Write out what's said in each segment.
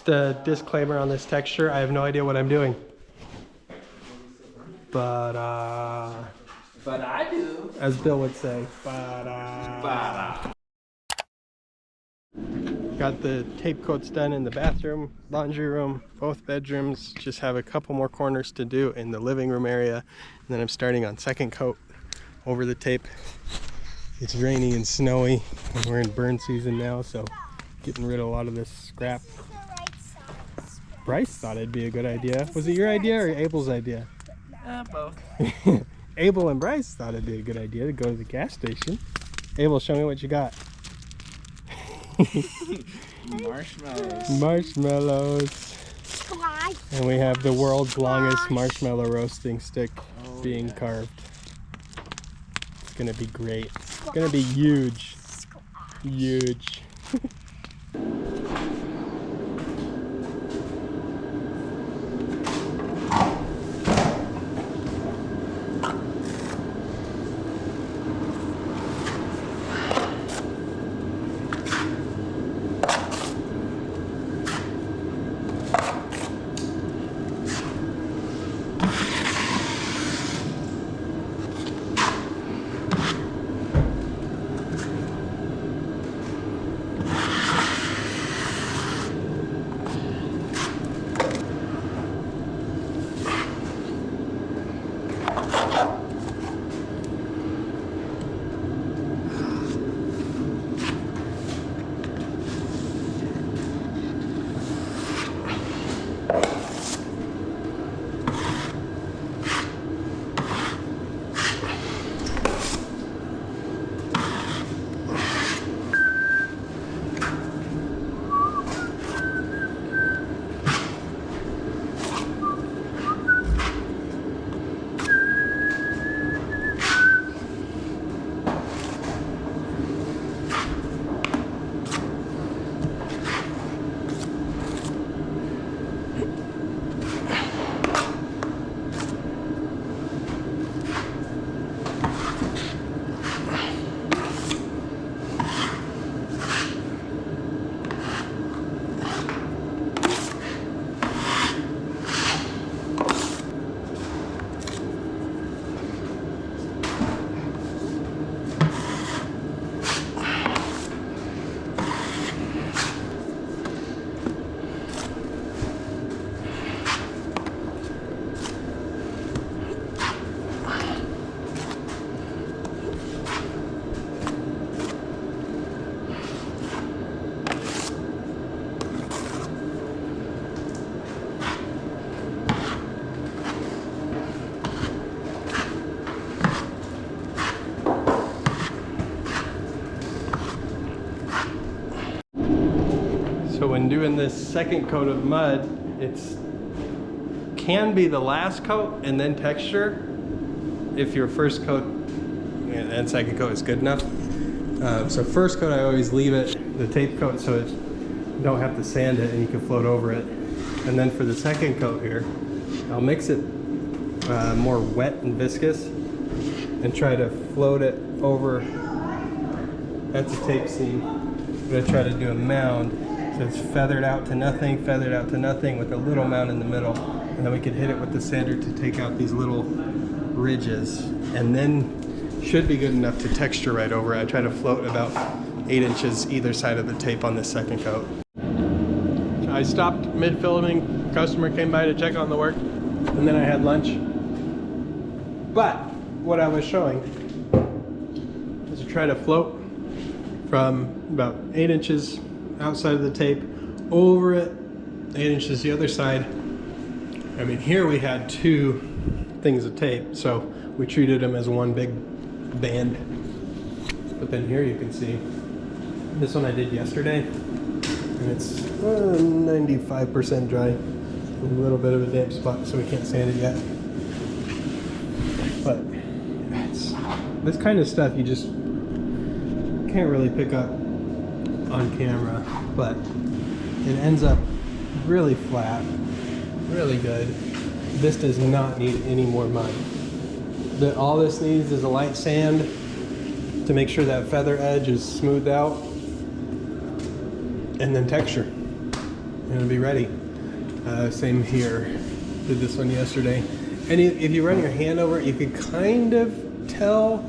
Just a disclaimer on this texture, I have no idea what I'm doing. But I do. As Bill would say, Got the tape coats done in the bathroom, laundry room, both bedrooms. Just have a couple more corners to do in the living room area. And then I'm starting on second coat over the tape. It's rainy and snowy and we're in burn season now, so getting rid of a lot of this scrap. Bryce thought it'd be a good idea. Was it your idea or Abel's idea? Both. Abel and Bryce thought it'd be a good idea to go to the gas station. Abel, show me what you got. Marshmallows. Marshmallows. And we have the world's longest marshmallow roasting stick being carved. It's gonna be great. It's gonna be huge. Huge. So when doing this second coat of mud, it's can be the last coat and then texture if your first coat and second coat is good enough. So first coat I always leave it, the tape coat, so it, you don't have to sand it and you can float over it. And then for the second coat here, I'll mix it more wet and viscous and try to float it over. That's a tape seam. I'm gonna try to do a mound. So it's feathered out to nothing with a little mound in the middle. And then we can hit it with the sander to take out these little ridges. And then should be good enough to texture right over. I try to float about 8 inches either side of the tape on this second coat. I stopped mid-filming, customer came by to check on the work, and then I had lunch. But what I was showing is to try to float from about 8 inches outside of the tape over it, 8 inches the other side. I mean, here we had 2 things of tape, so we treated them as one big band. But then here you can see this one I did yesterday, and it's 95% dry, a little bit of a damp spot, so we can't sand it yet. But it's this kind of stuff you just can't really pick up on camera, but it ends up really flat, really good. This does not need any more mud. All this needs is a light sand to make sure that feather edge is smoothed out, and then texture. it'll be ready. Same here. Did this one yesterday. And if you run your hand over it, you can kind of tell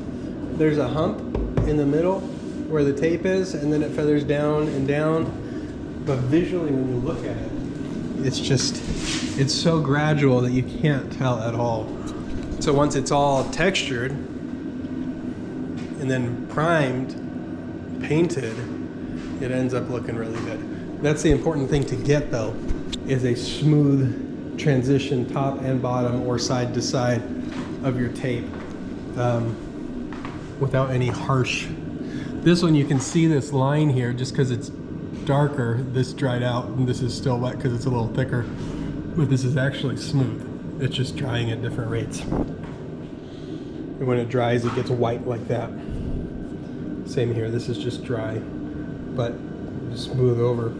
there's a hump in the middle where the tape is, and then it feathers down and down. But visually, when you look at it, it's so gradual that you can't tell at all. So once it's all textured and then primed, painted, it ends up looking really good. That's the important thing to get though, is a smooth transition top and bottom or side to side of your tape without any harsh. This one, you can see this line here just because it's darker. This dried out and this is still wet because it's a little thicker, but this is actually smooth. It's just drying at different rates. And when it dries, it gets white like that. Same here, this is just dry, but smooth over.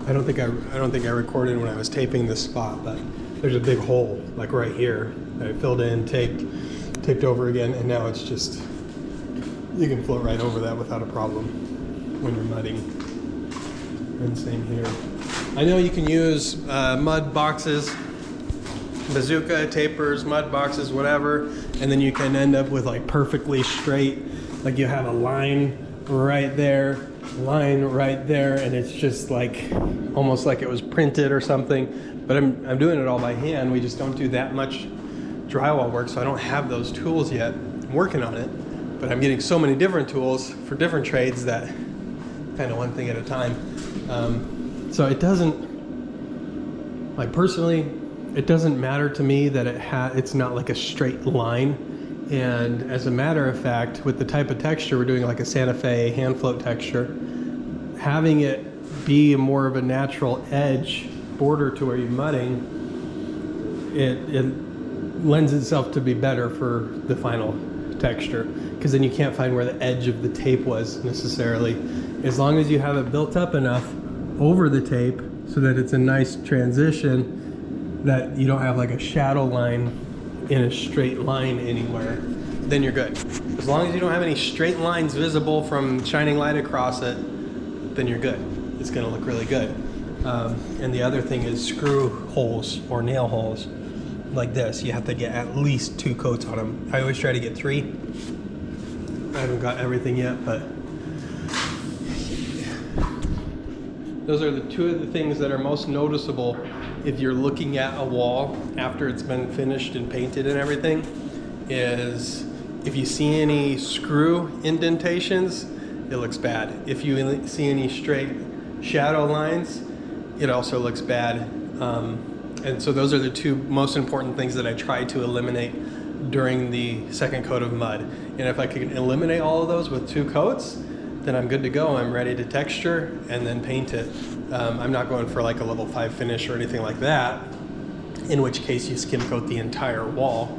I don't think I recorded when I was taping this spot, but there's a big hole like right here that I filled in, taped over again, and now it's just, you can float right over that without a problem when you're mudding. And same here. I know you can use mud boxes, bazooka, tapers, mud boxes, whatever, and then you can end up with like perfectly straight, like you have a line right there, and it's just like almost like it was printed or something. But I'm doing it all by hand. We just don't do that much drywall work, so I don't have those tools yet. I'm working on it, but I'm getting so many different tools for different trades that kind of one thing at a time. So it doesn't, like personally, it doesn't matter to me that it's not like a straight line. And as a matter of fact, with the type of texture, we're doing like a Santa Fe hand float texture, having it be more of a natural edge border to where you're mudding, it lends itself to be better for the final texture, because then you can't find where the edge of the tape was necessarily. As long as you have it built up enough over the tape so that it's a nice transition, that you don't have like a shadow line in a straight line anywhere, then you're good. As long as you don't have any straight lines visible from shining light across it, then you're good. It's gonna look really good. And the other thing is screw holes or nail holes like this. You have to get at least 2 coats on them. I always try to get 3. I haven't got everything yet, but those are the 2 of the things that are most noticeable if you're looking at a wall after it's been finished and painted and everything, is if you see any screw indentations, it looks bad. If you see any straight shadow lines, it also looks bad. And so those are the 2 most important things that I try to eliminate during the second coat of mud. And if I can eliminate all of those with 2 coats, then I'm good to go. I'm ready to texture and then paint it. I'm not going for like a level 5 finish or anything like that, in which case you skim coat the entire wall.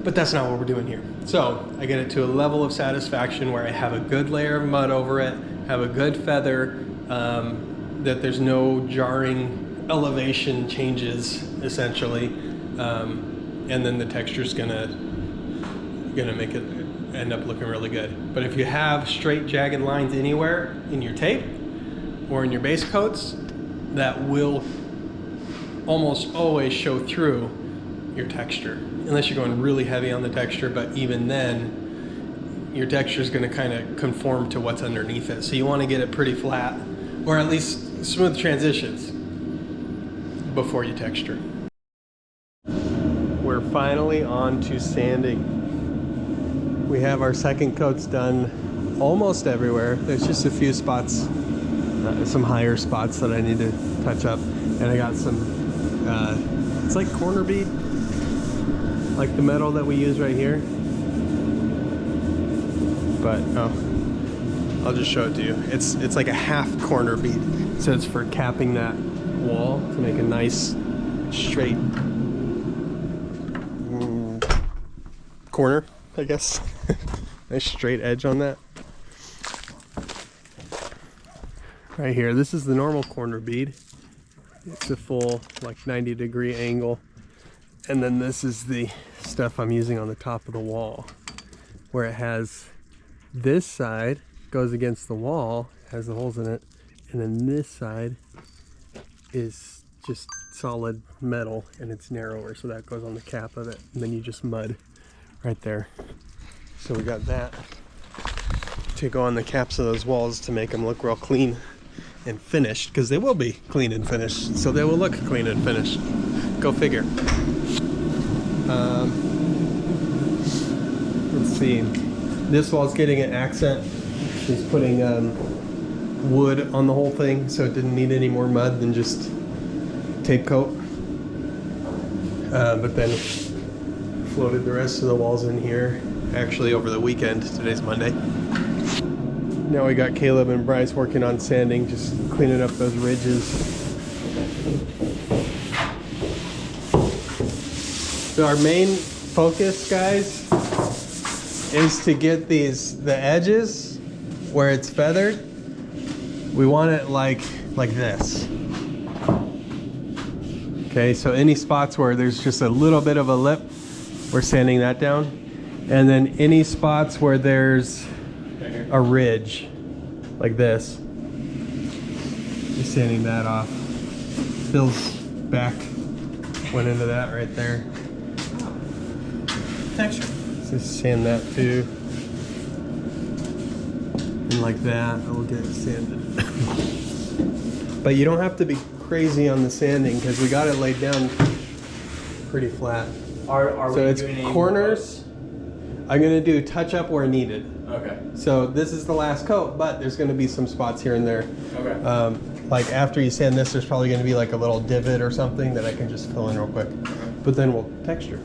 But that's not what we're doing here. So I get it to a level of satisfaction where I have a good layer of mud over it, have a good feather, that there's no jarring elevation changes essentially, and then the texture's gonna make it end up looking really good. But if you have straight jagged lines anywhere in your tape or in your base coats, that will almost always show through your texture, unless you're going really heavy on the texture. But even then, your texture is going to kind of conform to what's underneath it. So you want to get it pretty flat, or at least smooth transitions before you texture. We're finally on to sanding. We have our second coats done almost everywhere. There's just a few spots, some higher spots that I need to touch up. And I got some, it's like corner bead, like the metal that we use right here. But, oh, I'll just show it to you. It's like a half corner bead. So it's for capping that wall to make a nice straight corner, I guess. Nice straight edge on that. Right here, this is the normal corner bead. It's a full like 90-degree angle. And then this is the stuff I'm using on the top of the wall, where it has this side goes against the wall, has the holes in it, and then this side is just solid metal and it's narrower, so that goes on the cap of it, and then you just mud right there. So we got that to go on the caps of those walls to make them look real clean and finished, because they will be clean and finished, so they will look clean and finished. Go figure. Let's see. This wall's getting an accent. She's putting wood on the whole thing, so it didn't need any more mud than just tape coat. But then floated the rest of the walls in here, actually over the weekend. Today's Monday. Now we got Caleb and Bryce working on sanding, just cleaning up those ridges. So our main focus, guys, is to get the edges where it's feathered. We want it like this. Okay, so any spots where there's just a little bit of a lip, we're sanding that down. And then any spots where there's a ridge like this, we're sanding that off. Bill's back went into that right there. Texture. Just sand that too. And like that, we'll get it sanded. But you don't have to be crazy on the sanding because we got it laid down pretty flat. So it's corners. I'm gonna do touch up where needed. Okay. So this is the last coat, but there's gonna be some spots here and there. Okay. Like after you sand this, there's probably gonna be like a little divot or something that I can just fill in real quick. But then we'll texture.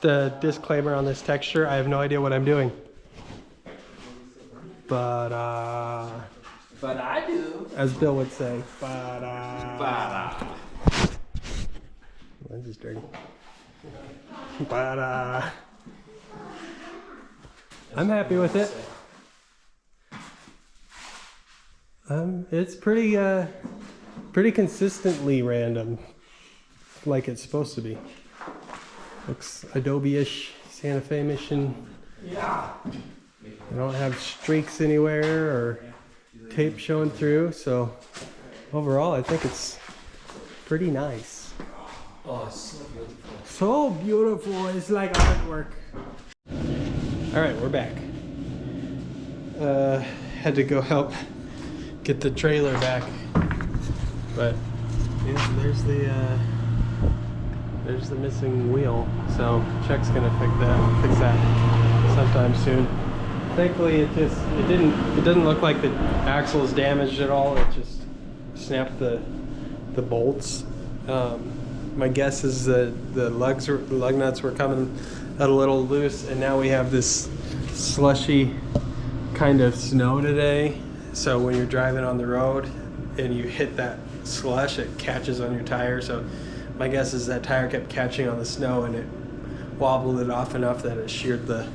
A disclaimer on this texture, I have no idea what I'm doing, but I do. as Bill would say, Mine's just dirty. I'm happy with it. It's pretty consistently random, like it's supposed to be. Looks Adobe-ish, Santa Fe mission. Yeah. I don't have streaks anywhere or tape showing through, so overall I think it's pretty nice. Oh, it's so beautiful. So beautiful, it's like artwork. Alright, we're back. Had to go help get the trailer back. But yeah, there's the missing wheel, so Chuck's gonna fix that sometime soon. Thankfully, it doesn't look like the axle is damaged at all. It just snapped the bolts. My guess is that the lug nuts were coming out a little loose, and now we have this slushy kind of snow today. So when you're driving on the road and you hit that slush, it catches on your tire. So my guess is that tire kept catching on the snow and it wobbled it off enough that it sheared the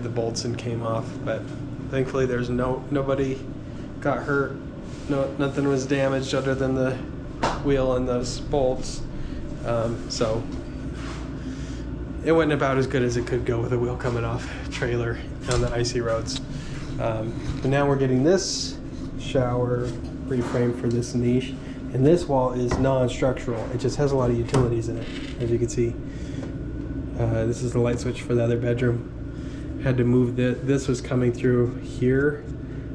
bolts and came off. But thankfully there's nobody got hurt. Nothing was damaged other than the wheel and those bolts. So it went about as good as it could go with a wheel coming off trailer on the icy roads. But now we're getting this shower reframe for this niche, and this wall is non-structural. It just has a lot of utilities in it, as you can see. This is the light switch for the other bedroom. Had to move this was coming through here,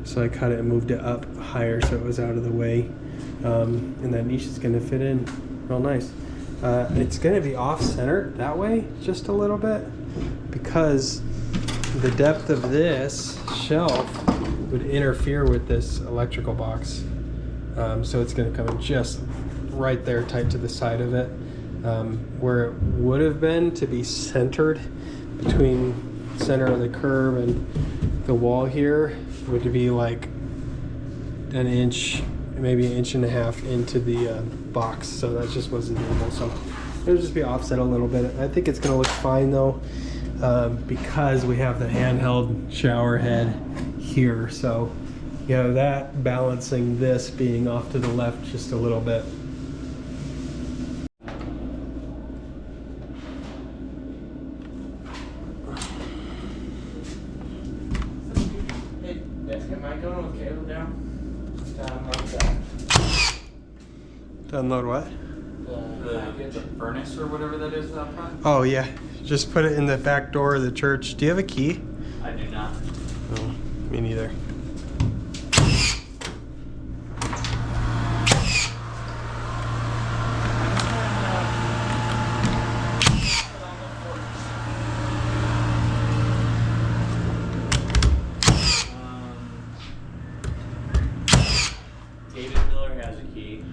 so I cut it and moved it up higher so it was out of the way. And that niche is going to fit in real nice. It's going to be off-centered that way just a little bit, because the depth of this shelf would interfere with this electrical box. So it's going to come in just right there, tight to the side of it, where it would have been to be centered between center of the curb and the wall here would be like an inch, maybe an inch and a half into the box. So that just wasn't doable. So it'll just be offset a little bit. I think it's going to look fine though, because we have the handheld shower head here. So you know, that balancing this being off to the left just a little bit. Hey, am I going with cable down? To unload what? The furnace or whatever that is up front? Oh yeah, just put it in the back door of the church. Do you have a key? I do not. Oh, me neither. David Miller has a key,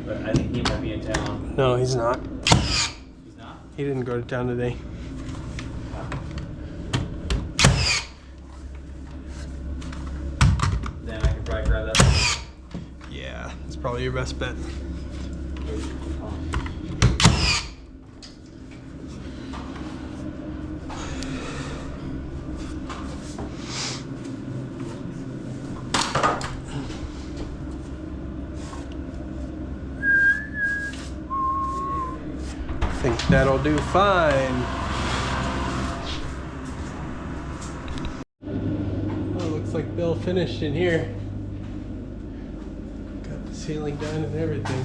but I think he might be in town. No, he's not. He's not? He didn't go to town today. Then I could probably grab that. Yeah, that's probably your best bet. I think that'll do fine. Oh, looks like Bill finished in here. Got the ceiling done and everything.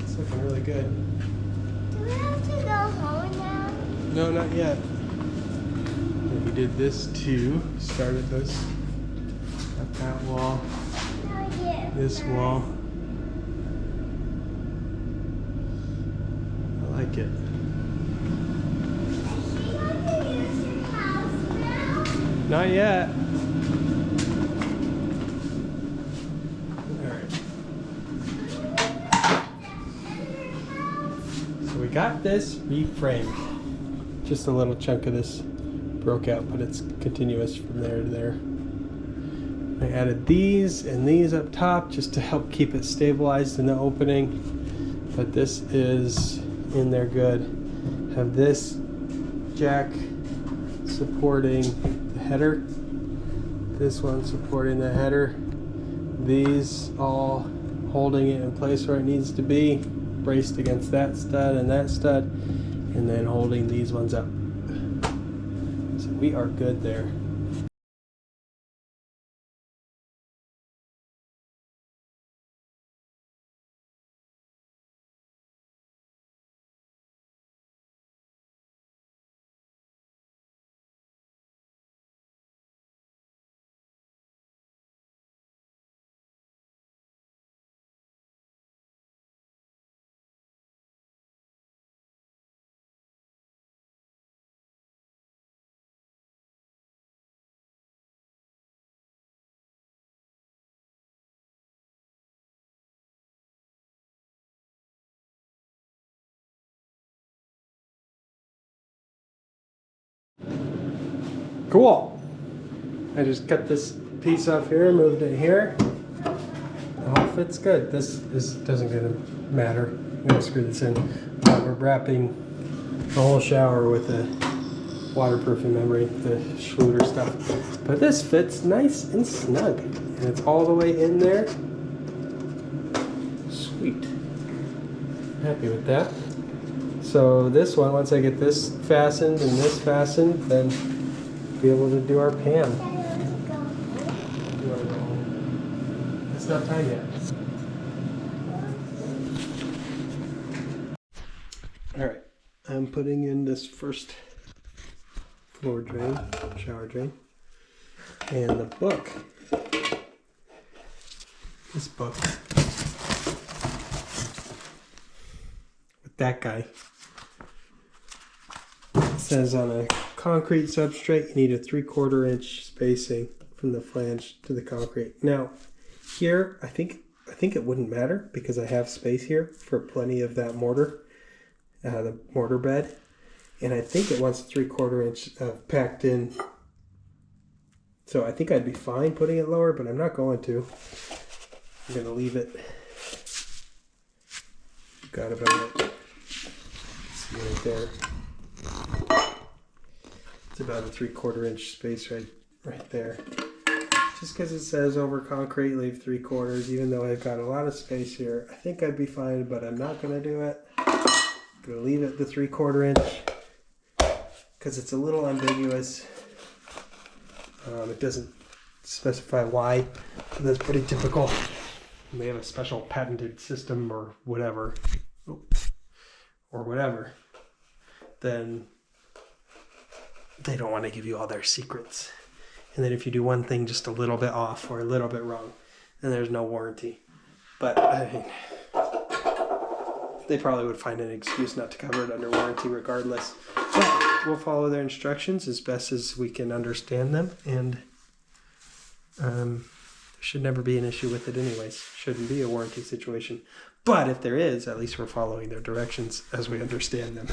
It's looking really good. Do we have to go home now? No, not yet. And we did this too. Started this. Got that wall. No, yeah. This wall. I like it. Is she going to use your house now? Not yet. Alright. So we got this reframed. Just a little chunk of this broke out, but it's continuous from there to there. I added these and these up top just to help keep it stabilized in the opening. But this is in there good. Have this jack supporting the header. This one supporting the header. These all holding it in place where it needs to be, braced against that stud and that stud, and then holding these ones up. So we are good there. Cool. I just cut this piece off here, moved it here. It all fits good. This doesn't gonna matter. I'm gonna screw this in. We're wrapping the whole shower with the waterproofing membrane, the Schluter stuff. But this fits nice and snug, and it's all the way in there. Sweet. Happy with that. So this one, once I get this fastened and this fastened, then be able to do our pan. Daddy, let's go. You wanna go home? It's not time yet. All right, I'm putting in this first floor drain, shower drain, and the book. This book with that guy. It says on a concrete substrate you need a 3/4 inch spacing from the flange to the concrete. Now here I think it wouldn't matter because I have space here for plenty of that mortar, the mortar bed, and I think it wants a 3/4 inch packed in. So I think I'd be fine putting it lower, but I'm not going to. I'm gonna leave it. Got about it. See right there. It's about a 3/4 inch space right there. Just because it says over concrete, leave 3/4, even though I've got a lot of space here, I think I'd be fine, but I'm not gonna do it. I'm gonna leave it the 3/4 inch because it's a little ambiguous. It doesn't specify why. That's pretty typical. They have a special patented system or whatever, then they don't want to give you all their secrets. And then if you do one thing just a little bit off or a little bit wrong, then there's no warranty. But I mean, they probably would find an excuse not to cover it under warranty regardless. But we'll follow their instructions as best as we can understand them, and there should never be an issue with it anyways. Shouldn't be a warranty situation. But if there is, at least we're following their directions as we understand them.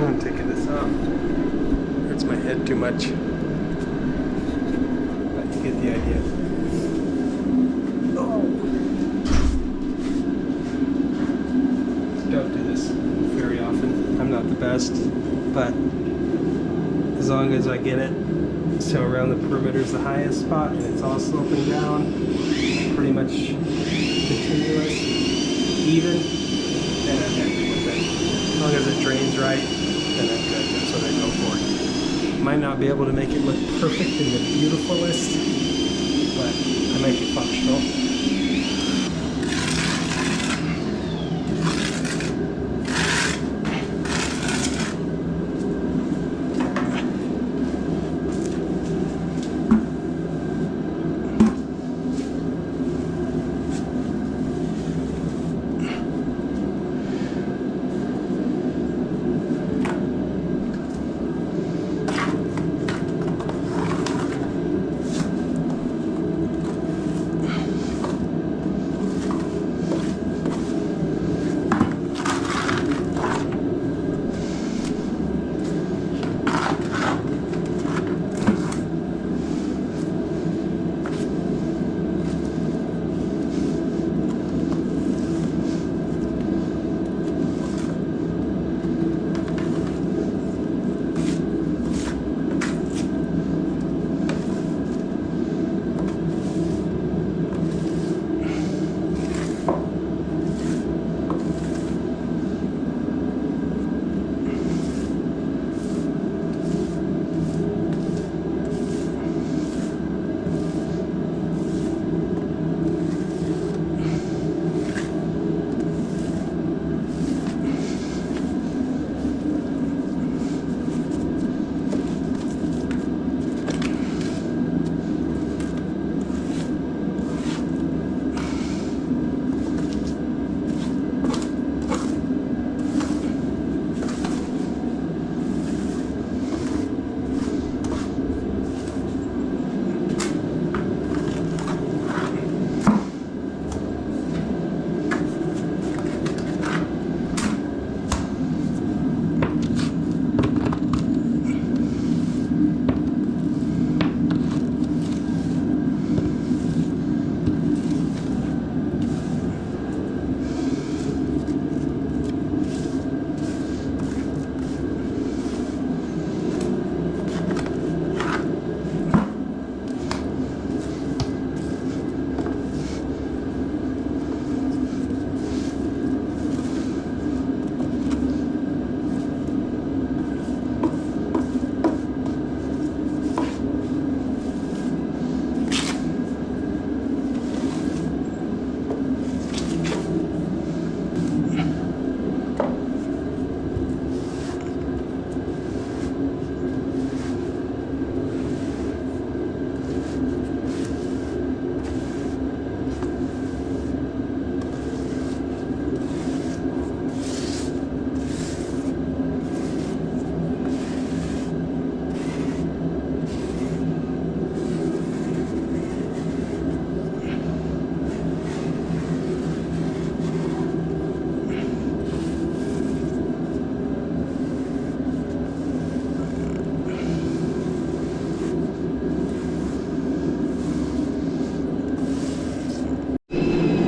I'm taking this off. Hurts my head too much. But you get the idea. Oh. Don't do this very often. I'm not the best, but as long as I get it so around the perimeter is the highest spot and it's all sloping down, pretty much continuous, even, then I'm happy with it. As long as it drains right, then I'm good. That's what I go for. Might not be able to make it look perfect in the beautifulest, but I make it functional.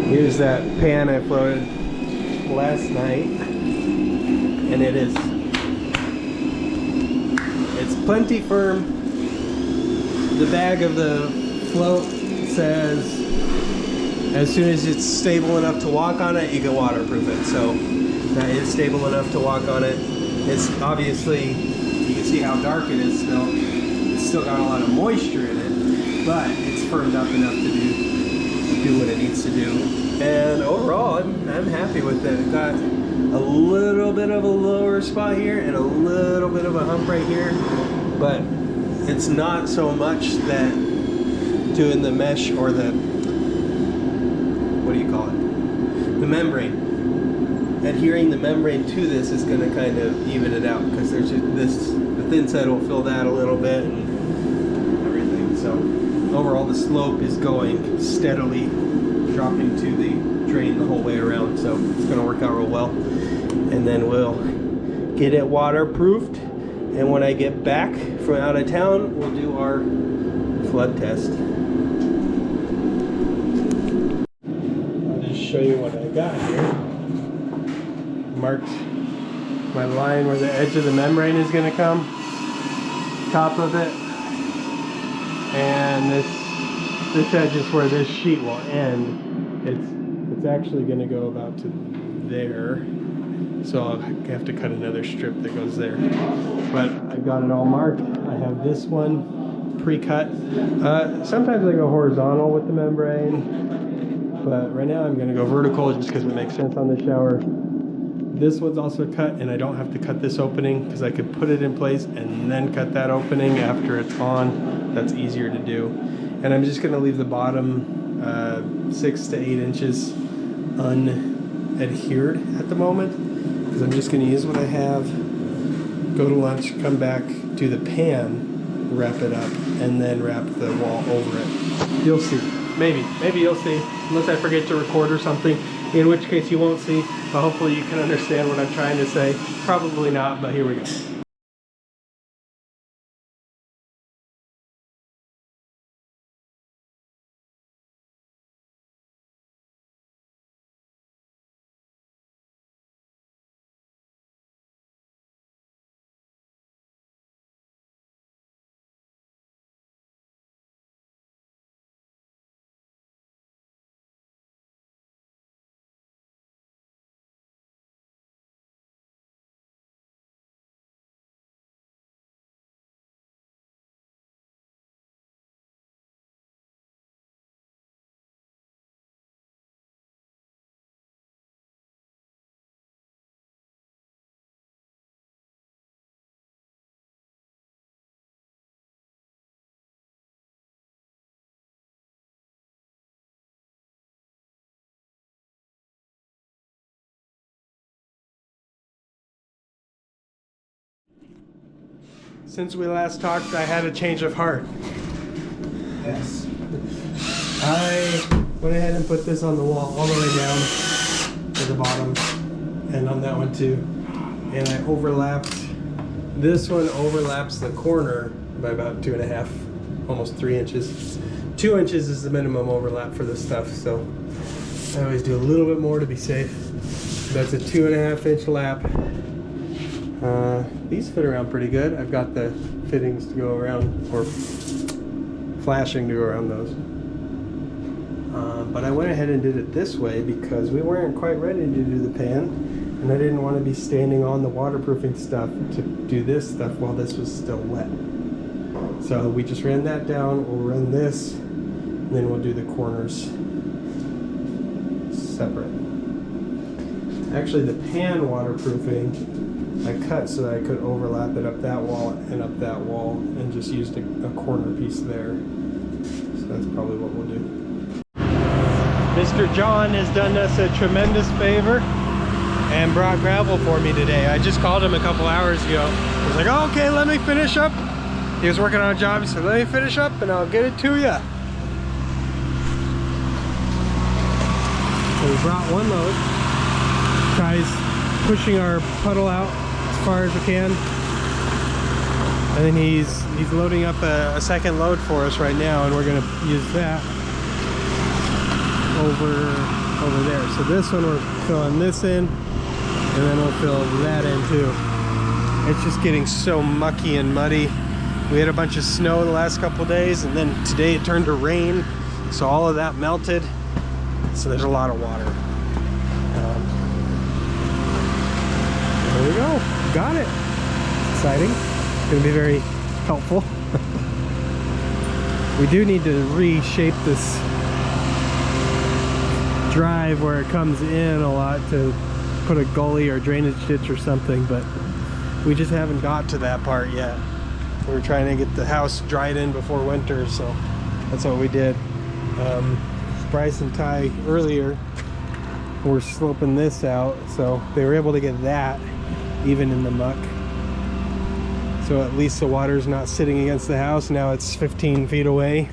Here's that pan I floated last night, and it's plenty firm. The bag of the float says as soon as it's stable enough to walk on it, you can waterproof it. So that is stable enough to walk on it. It's obviously, you can see how dark it is still. It's still got a lot of moisture in it, but it's firmed up enough to do what it needs to do. And overall, I'm happy with it. It got a little bit of a lower spot here and a little bit of a hump right here, but it's not so much that doing the mesh or the, what do you call it? The membrane. Adhering the membrane to this is going to kind of even it out, because there's just this, the thin side will fill that a little bit and everything. So overall, the slope is going steadily, dropping to the drain the whole way around, so it's going to work out real well. And then we'll get it waterproofed, and when I get back from out of town, we'll do our flood test. I'll just show you what I got here. Marked my line where the edge of the membrane is going to come, top of it, and this edge is where this sheet will end. It's actually going to go about to there, so I'll have to cut another strip that goes there. But I've got it all marked. I have this one pre-cut. Sometimes I go horizontal with the membrane, but right now I'm going to go vertical just because it makes sense on the shower. This one's also cut, and I don't have to cut this opening because I could put it in place and then cut that opening after it's on. That's easier to do. And I'm just going to leave the bottom 6 to 8 inches unadhered at the moment, because I'm just going to use what I have, go to lunch, come back, do the pan, wrap it up, and then wrap the wall over it. You'll see. Maybe you'll see, unless I forget to record or something, in which case you won't see, but hopefully you can understand what I'm trying to say. Probably not, but here we go. Since we last talked, I had a change of heart. Yes. I went ahead and put this on the wall all the way down to the bottom, and on that one too. And I overlapped, this one overlaps the corner by about 2.5, almost 3 inches. 2 inches is the minimum overlap for this stuff, so I always do a little bit more to be safe. That's a 2.5 inch lap. These fit around pretty good. I've got the fittings to go around, or flashing to go around those. But I went ahead and did it this way because we weren't quite ready to do the pan, and I didn't want to be standing on the waterproofing stuff to do this stuff while this was still wet. So we just ran that down, we'll run this, and then we'll do the corners separate. Actually, the pan waterproofing I cut so that I could overlap it up that wall and up that wall, and just used a corner piece there. So that's probably what we'll do. Mr. John has done us a tremendous favor and brought gravel for me today. I just called him a couple hours ago. I was like, oh, okay, let me finish up. He was working on a job. He said, let me finish up and I'll get it to you. So we brought one load. Tries pushing our puddle out as far as we can, and then he's loading up a second load for us right now, and we're going to use that over there. So this one we're filling this in, and then we'll fill that in too. It's just getting so mucky and muddy. We had a bunch of snow the last couple of days, and then today it turned to rain, so all of that melted, so there's a lot of water. There we go, got it. Exciting, it's gonna be very helpful. We do need to reshape this drive where it comes in a lot, to put a gully or drainage ditch or something, but we just haven't got to that part yet. We're trying to get the house dried in before winter, so that's what we did. Bryce and Ty earlier were sloping this out, so they were able to get that even in the muck. So at least the water's not sitting against the house. Now it's 15 feet away.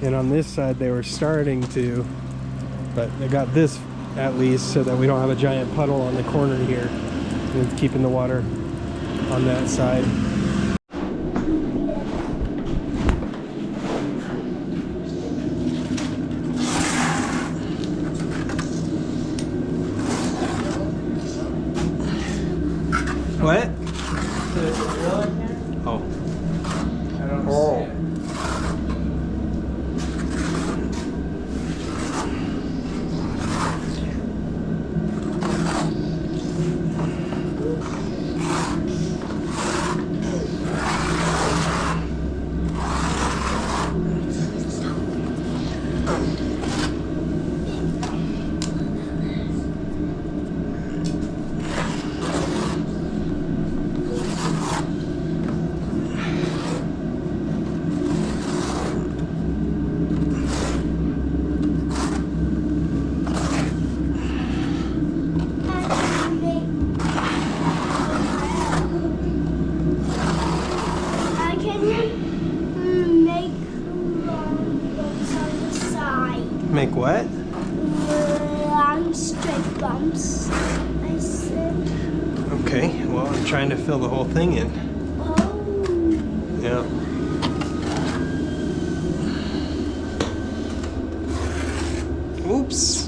And on this side they were starting to, but they got this at least, so that we don't have a giant puddle on the corner here. And it's keeping the water on that side. What? There's a drill in here? Oh. I don't Oh. see it. Make what? Long straight bumps, I said. Okay, well, I'm trying to fill the whole thing in. Oh. Yeah. Oops.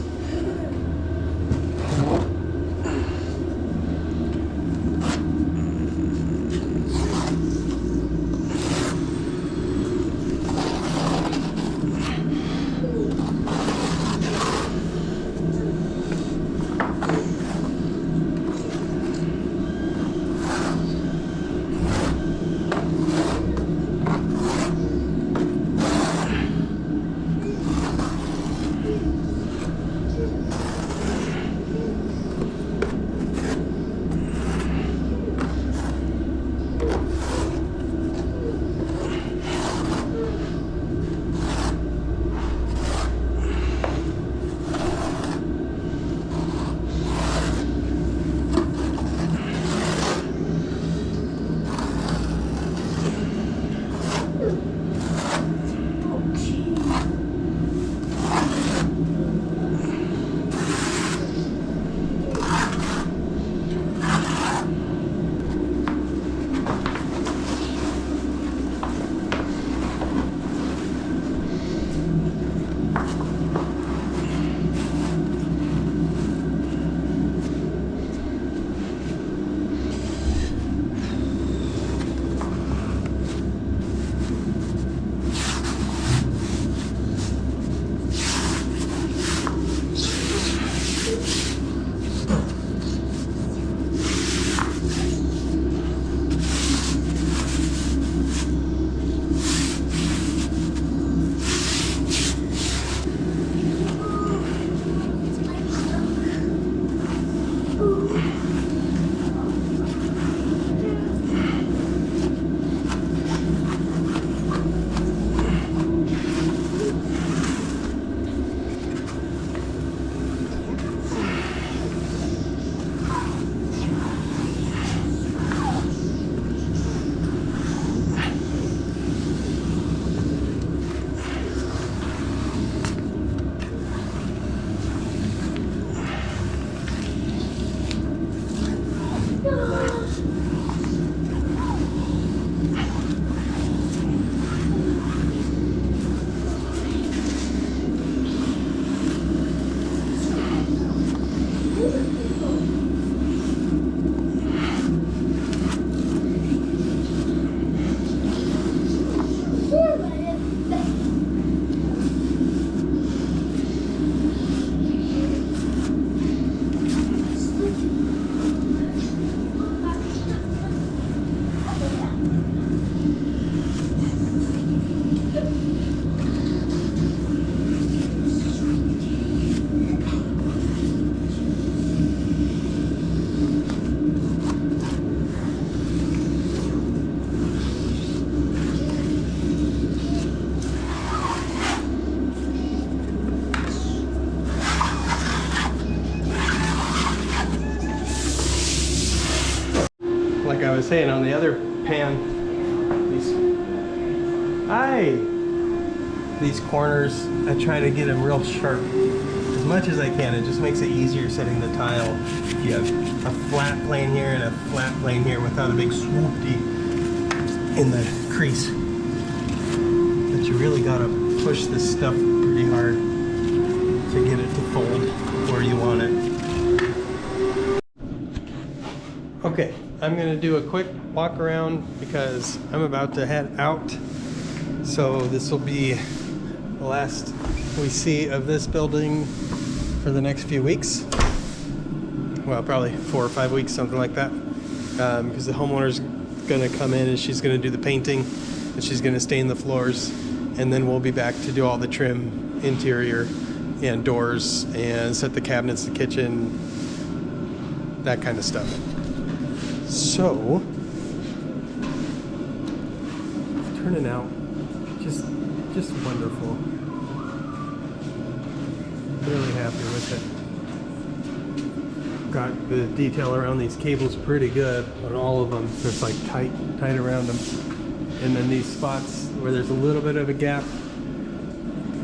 Like I was saying on the other pan, these corners, I try to get them real sharp. much as I can. It just makes it easier setting the tile. You have a flat plane here and a flat plane here without a big swoopty in the crease. But you really gotta push this stuff pretty hard to get it to fold where you want it. Okay, I'm gonna do a quick walk around because I'm about to head out. So this will be the last we see of this building for the next few weeks. Well, probably 4 or 5 weeks, something like that. Because the homeowner's gonna come in and she's gonna do the painting and she's gonna stain the floors, and then we'll be back to do all the trim, interior, and doors, and set the cabinets, the kitchen, that kind of stuff. So, it's turning out just wonderful. Really happy with it. Got the detail around these cables pretty good on all of them, so it's like tight around them. And then these spots where there's a little bit of a gap,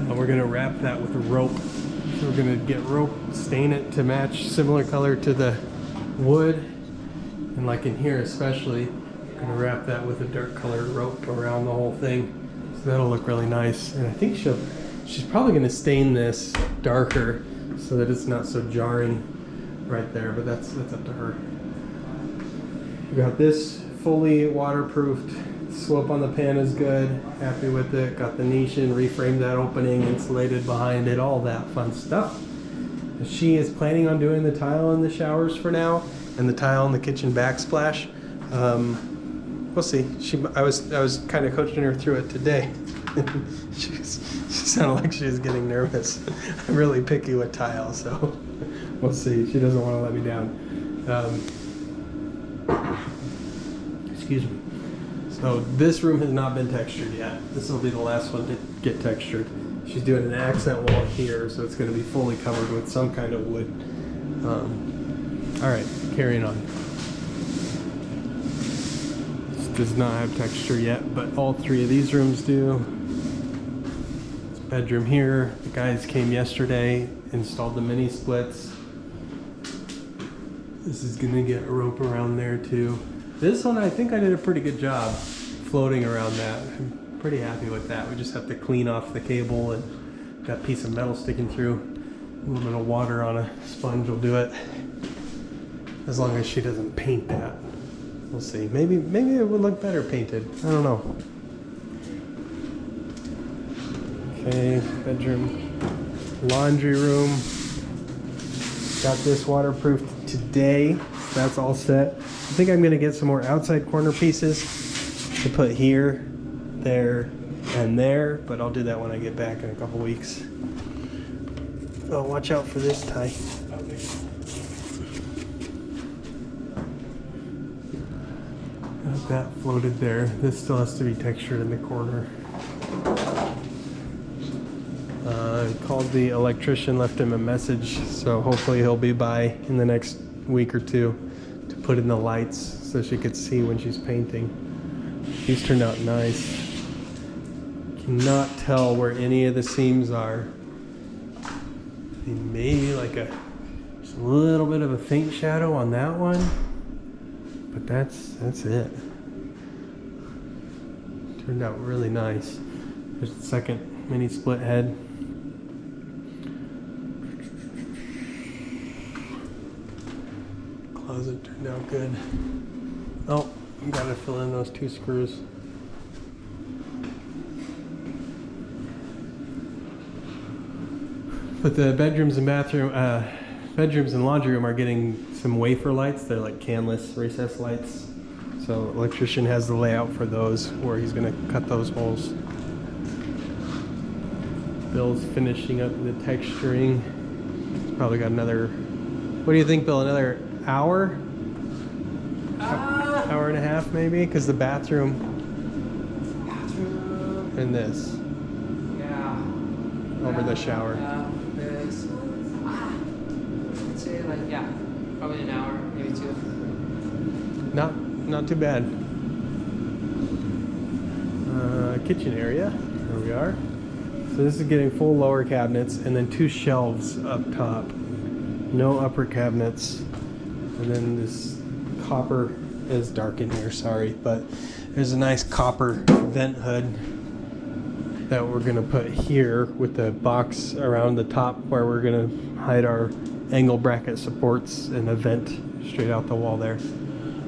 we're gonna wrap that with a rope. So we're gonna get rope, stain it to match similar color to the wood, and like in here especially, we're gonna wrap that with a dark colored rope around the whole thing. So that'll look really nice. And I think she's probably gonna stain this darker so that it's not so jarring right there, but that's up to her. We got this fully waterproofed. Slope on the pan is good. Happy with it. Got the niche in, reframed that opening, insulated behind it, all that fun stuff. She is planning on doing the tile in the showers for now, and the tile in the kitchen backsplash. We'll see. I was kind of coaching her through it today. she sounded like she was getting nervous. I'm really picky with tile, so we'll see. She doesn't want to let me down. Excuse me. So this room has not been textured yet. This will be the last one to get textured. She's doing an accent wall here, so it's going to be fully covered with some kind of wood. All right, carrying on. This does not have texture yet, but all 3 of these rooms do. This bedroom here, the guys came yesterday, installed the mini splits. This is going to get a rope around there too. This one, I think I did a pretty good job floating around that. I'm pretty happy with that. We just have to clean off the cable, and got a piece of metal sticking through. A little bit of water on a sponge will do it. As long as she doesn't paint that. We'll see. Maybe it would look better painted. I don't know. Okay, bedroom, laundry room. Got this waterproofed today. That's all set. I think I'm gonna get some more outside corner pieces to put here, there, and there, but I'll do that when I get back in a couple weeks. Oh, watch out for this tie. Got that floated there. This still has to be textured in the corner. I called the electrician, left him a message, so hopefully he'll be by in the next week or 2 to put in the lights so she could see when she's painting. These turned out nice. Cannot tell where any of the seams are. Maybe like just a little bit of a faint shadow on that one, but that's it. Turned out really nice. There's the second mini split head. Closet turned out good. Oh, you gotta fill in those 2 screws. But the bedrooms and bedrooms and laundry room are getting some wafer lights. They're like canless recessed lights. So electrician has the layout for those where he's gonna cut those holes. Bill's finishing up the texturing. He's probably got another, what do you think, Bill, another hour? Hour and a half maybe? Because the bathroom and this. Yeah. Over the shower. This. I'd say like, yeah, probably an hour, maybe 2. Not too bad. Kitchen area. Here we are. So this is getting full lower cabinets and then 2 shelves up top. No upper cabinets. And then this copper is dark in here, sorry, but there's a nice copper vent hood that we're gonna put here with the box around the top where we're gonna hide our angle bracket supports and a vent straight out the wall there.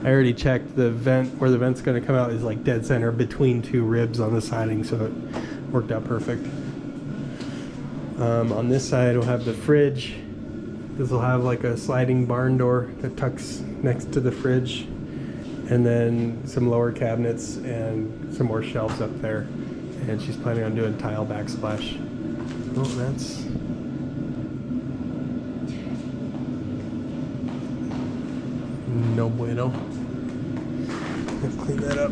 I already checked the vent, where the vent's gonna come out is like dead center between 2 ribs on the siding, so it worked out perfect. On this side we'll have the fridge. This will have like a sliding barn door that tucks next to the fridge, and then some lower cabinets and some more shelves up there. And she's planning on doing tile backsplash. Oh, that's no bueno. Let's clean that up.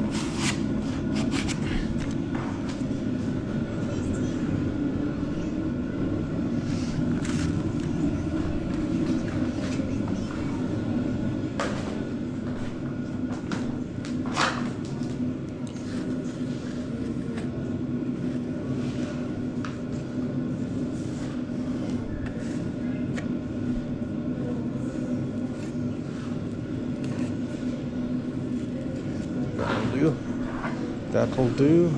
That'll do.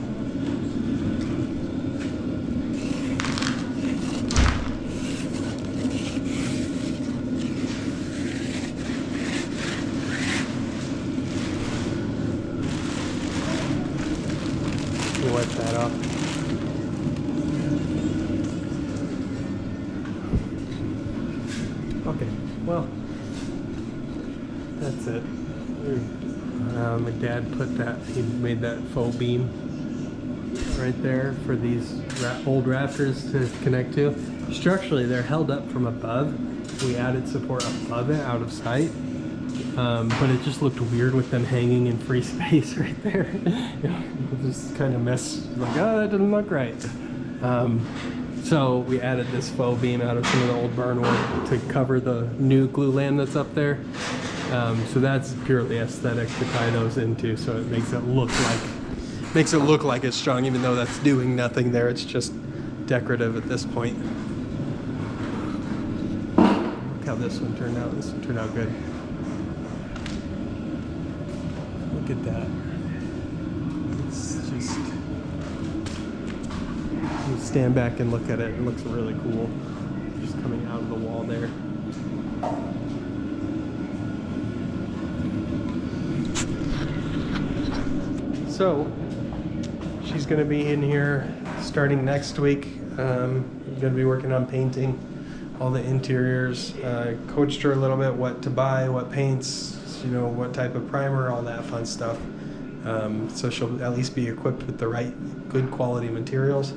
We'll wipe that off. Okay, well, that's it. My dad put that, he made that faux beam right there for these old rafters to connect to. Structurally, they're held up from above. We added support above it, out of sight. But it just looked weird with them hanging in free space right there. It just kind of mess, like, oh, that doesn't look right. So we added this faux beam out of some of the old barn wood to cover the new glue land that's up there. So that's purely aesthetic to tie those into, so it makes it look like it's strong, even though that's doing nothing there. It's just decorative at this point. Look how this one turned out. This one turned out good. Look at that. It's just, you stand back and look at it. It looks really cool. Just coming out of the wall there. So she's going to be in here starting next week. I'm going to be working on painting all the interiors. Coached her a little bit what to buy, what paints, you know, what type of primer, all that fun stuff. So she'll at least be equipped with the right good quality materials.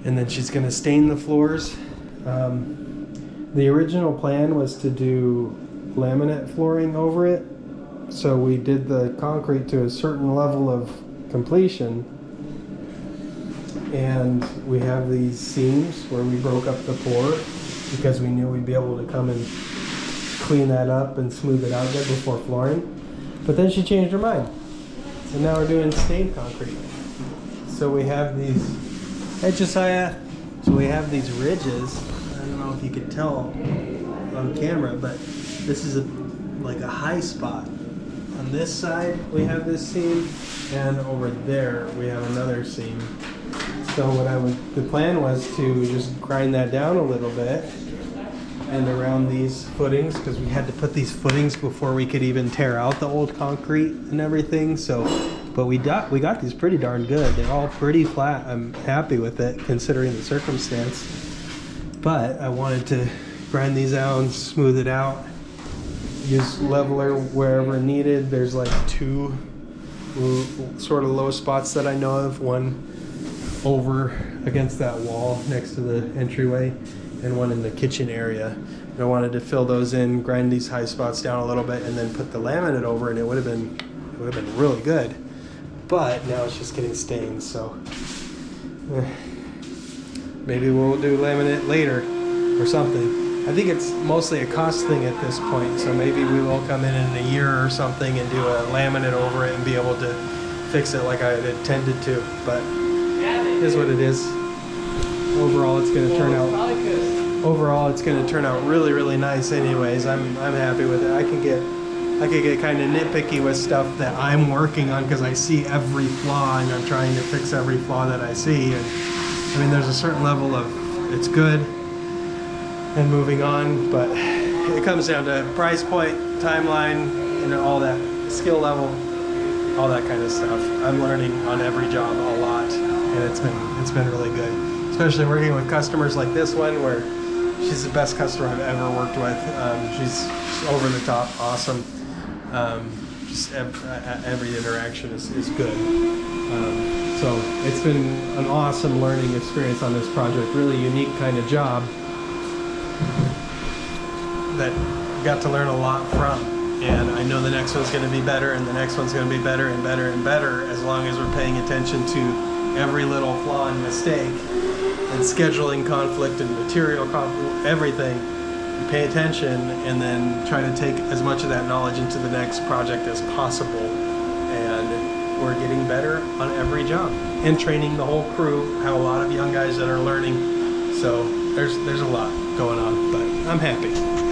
And then she's going to stain the floors. The original plan was to do laminate flooring over it. So we did the concrete to a certain level of completion, and we have these seams where we broke up the pour because we knew we'd be able to come and clean that up and smooth it out good before flooring. But then she changed her mind, and now we're doing stained concrete. So we have these, hey Josiah, so we have these ridges. I don't know if you could tell on camera, but this is like a high spot. On this side we have this seam, and over there we have another seam. So the plan was to just grind that down a little bit and around these footings, because we had to put these footings before we could even tear out the old concrete and everything. So, but we got these pretty darn good. They're all pretty flat. I'm happy with it considering the circumstance. But I wanted to grind these out and smooth it out. Use leveler wherever needed. There's like 2 sort of low spots that I know of. One over against that wall next to the entryway, and one in the kitchen area. And I wanted to fill those in, grind these high spots down a little bit, and then put the laminate over, and it would have been really good. But now it's just getting stained, so maybe we'll do laminate later or something. I think it's mostly a cost thing at this point, so maybe we will come in a year or something and do a laminate over it and be able to fix it like I had intended to, but it is what it is. overall it's going to turn out. Probably could. Overall, it's going to turn out really, really nice. Anyways, I'm happy with it. I could get kind of nitpicky with stuff that I'm working on because I see every flaw and I'm trying to fix every flaw that I see. And I mean, there's a certain level of it's good and moving on, but it comes down to price point, timeline, you know, all that skill level, all that kind of stuff. I'm learning on every job a lot, and it's been really good, especially working with customers like this one where she's the best customer I've ever worked with. She's over the top, awesome. Just every interaction is good. So it's been an awesome learning experience on this project. Really unique kind of job that got to learn a lot from. And I know the next one's going to be better, and the next one's going to be better and better and better, as long as we're paying attention to every little flaw and mistake and scheduling conflict and material conflict, everything. You pay attention and then try to take as much of that knowledge into the next project as possible. And we're getting better on every job and training the whole crew. Have a lot of young guys that are learning. So there's a lot going on, but I'm happy.